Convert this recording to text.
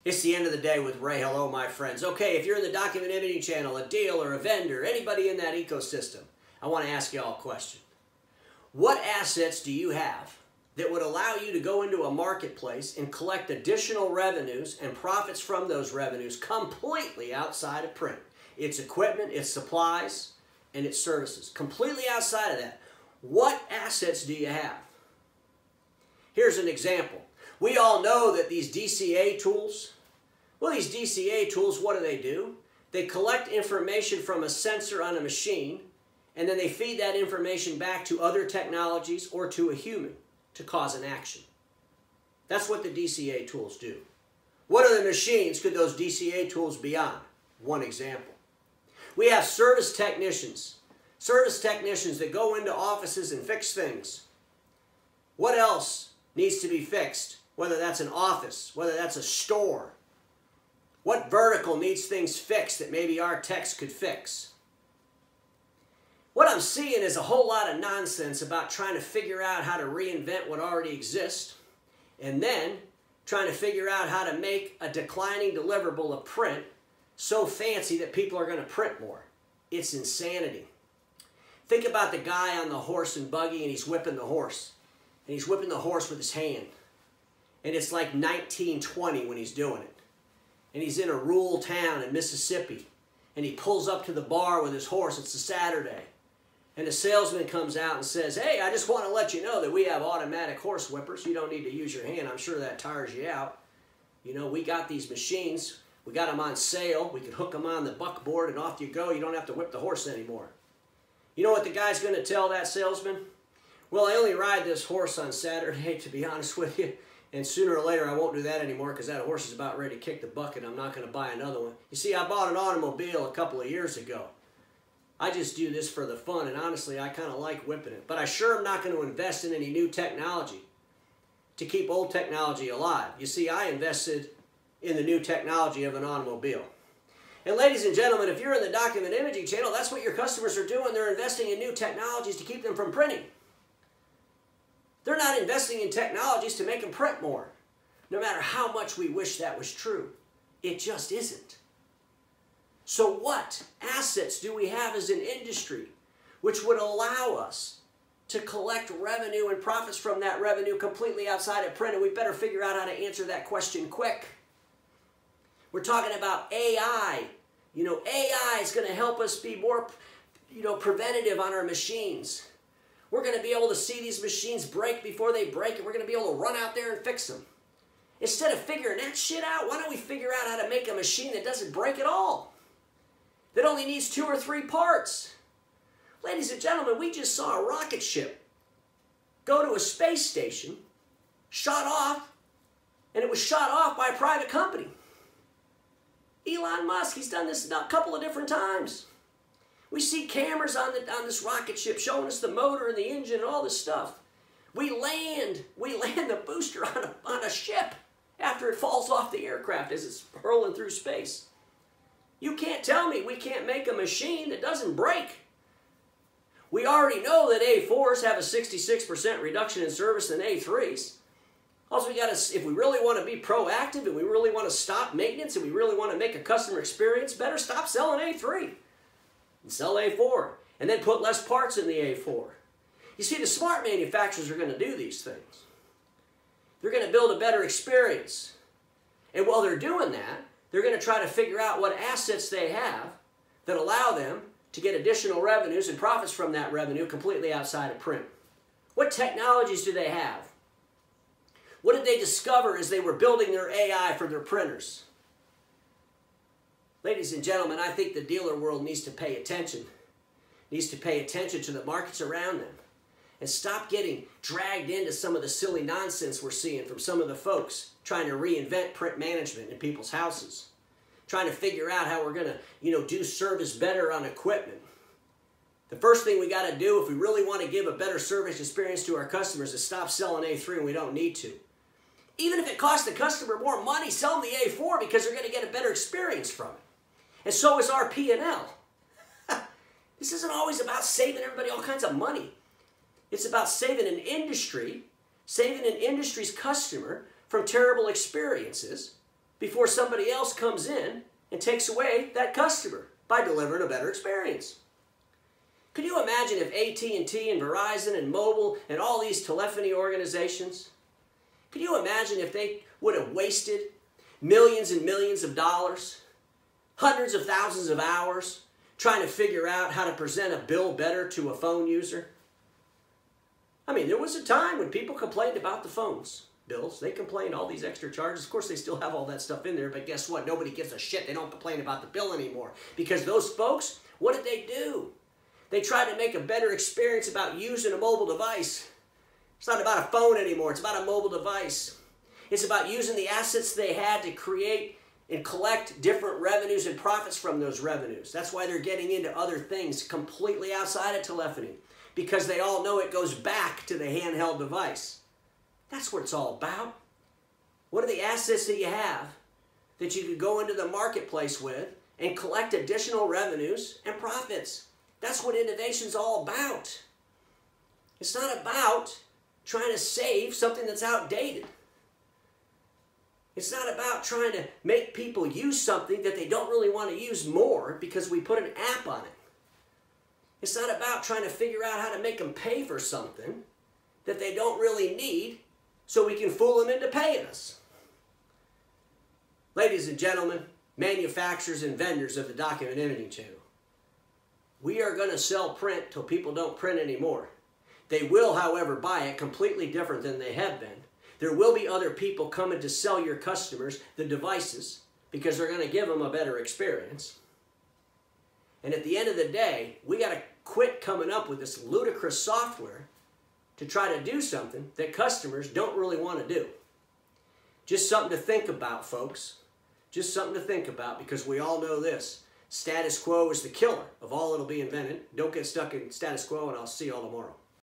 It's the end of the day with Ray. Hello, my friends. Okay, if you're in the document imaging channel, a dealer, a vendor, anybody in that ecosystem, I want to ask you all a question. What assets do you have that would allow you to go into a marketplace and collect additional revenues and profits from those revenues completely outside of print? It's equipment, it's supplies, and it's services. Completely outside of that. What assets do you have? Here's an example. We all know that these DCA tools, well, these DCA tools, what do? They collect information from a sensor on a machine, and then they feed that information back to other technologies or to a human to cause an action. That's what the DCA tools do. What other machines could those DCA tools be on? One example. We have service technicians that go into offices and fix things. What else needs to be fixed? Whether that's an office, whether that's a store. What vertical needs things fixed that maybe our techs could fix? What I'm seeing is a whole lot of nonsense about trying to figure out how to reinvent what already exists, and then trying to figure out how to make a declining deliverable of print so fancy that people are going to print more. It's insanity. Think about the guy on the horse and buggy, and he's whipping the horse. And he's whipping the horse with his hand. And it's like 1920 when he's doing it. And he's in a rural town in Mississippi. And he pulls up to the bar with his horse. It's a Saturday. And the salesman comes out and says, "Hey, I just want to let you know that we have automatic horse whippers. You don't need to use your hand. I'm sure that tires you out. You know, we got these machines. We got them on sale. We can hook them on the buckboard and off you go. You don't have to whip the horse anymore." You know what the guy's going to tell that salesman? "Well, I only ride this horse on Saturday, to be honest with you. And sooner or later, I won't do that anymore because that horse is about ready to kick the bucket. I'm not going to buy another one. You see, I bought an automobile a couple of years ago. I just do this for the fun, and honestly, I kind of like whipping it. But I sure am not going to invest in any new technology to keep old technology alive. You see, I invested in the new technology of an automobile." And ladies and gentlemen, if you're in the document imaging channel, that's what your customers are doing. They're investing in new technologies to keep them from printing. They're not investing in technologies to make them print more. No matter how much we wish that was true, it just isn't. So what assets do we have as an industry which would allow us to collect revenue and profits from that revenue completely outside of print? And we better figure out how to answer that question quick. We're talking about AI. You know, AI is going to help us be more, preventative on our machines. We're going to be able to see these machines break before they break, and we're going to be able to run out there and fix them. Instead of figuring that shit out, why don't we figure out how to make a machine that doesn't break at all? That only needs 2 or 3 parts. Ladies and gentlemen, we just saw a rocket ship go to a space station, shot off, and it was shot off by a private company. Elon Musk, he's done this a couple of different times. We see cameras on this rocket ship showing us the motor and the engine and all this stuff. We land the booster on a ship after it falls off the aircraft as it's hurling through space. You can't tell me we can't make a machine that doesn't break. We already know that A4s have a 66% reduction in service than A3s. Also, if we really want to be proactive and we really want to stop maintenance and we really want to make a customer experience better, stop selling A3 and sell A4 and then put less parts in the A4. You see, the smart manufacturers are going to do these things. They're going to build a better experience. And while they're doing that, they're going to try to figure out what assets they have that allow them to get additional revenues and profits from that revenue completely outside of print. What technologies do they have? What did they discover as they were building their AI for their printers? Ladies and gentlemen, I think the dealer world needs to pay attention. Needs to pay attention to the markets around them. And stop getting dragged into some of the silly nonsense we're seeing from some of the folks trying to reinvent print management in people's houses. Trying to figure out how we're going to, do service better on equipment. The first thing we got to do if we really want to give a better service experience to our customers is stop selling A3 when we don't need to. Even if it costs the customer more money, sell them the A4 because they're going to get a better experience from it. And so is our P&L. This isn't always about saving everybody all kinds of money. It's about saving an industry's customer from terrible experiences before somebody else comes in and takes away that customer by delivering a better experience. Could you imagine if AT&T and Verizon and Mobile and all these telephony organizations, could you imagine if they would have wasted millions and millions of dollars, hundreds of thousands of hours, trying to figure out how to present a bill better to a phone user? I mean, there was a time when people complained about the phones bills. They complained all these extra charges. Of course, they still have all that stuff in there, but guess what? Nobody gives a shit. They don't complain about the bill anymore. Because those folks, what did they do? They tried to make a better experience about using a mobile device. It's not about a phone anymore. It's about a mobile device. It's about using the assets they had to create and collect different revenues and profits from those revenues. That's why they're getting into other things completely outside of telephony, because they all know it goes back to the handheld device. That's what it's all about. What are the assets that you have that you could go into the marketplace with and collect additional revenues and profits? That's what innovation's all about. It's not about trying to save something that's outdated. It's not about trying to make people use something that they don't really want to use more because we put an app on it. It's not about trying to figure out how to make them pay for something that they don't really need so we can fool them into paying us. Ladies and gentlemen, manufacturers and vendors of the Document Imaging Channel, we are going to sell print till people don't print anymore. They will, however, buy it completely different than they have been. There will be other people coming to sell your customers the devices because they're going to give them a better experience. And at the end of the day, we got to quit coming up with this ludicrous software to try to do something that customers don't really want to do. Just something to think about, folks. Just something to think about, because we all know this. Status quo is the killer of all that'll be invented. Don't get stuck in status quo, and I'll see you all tomorrow.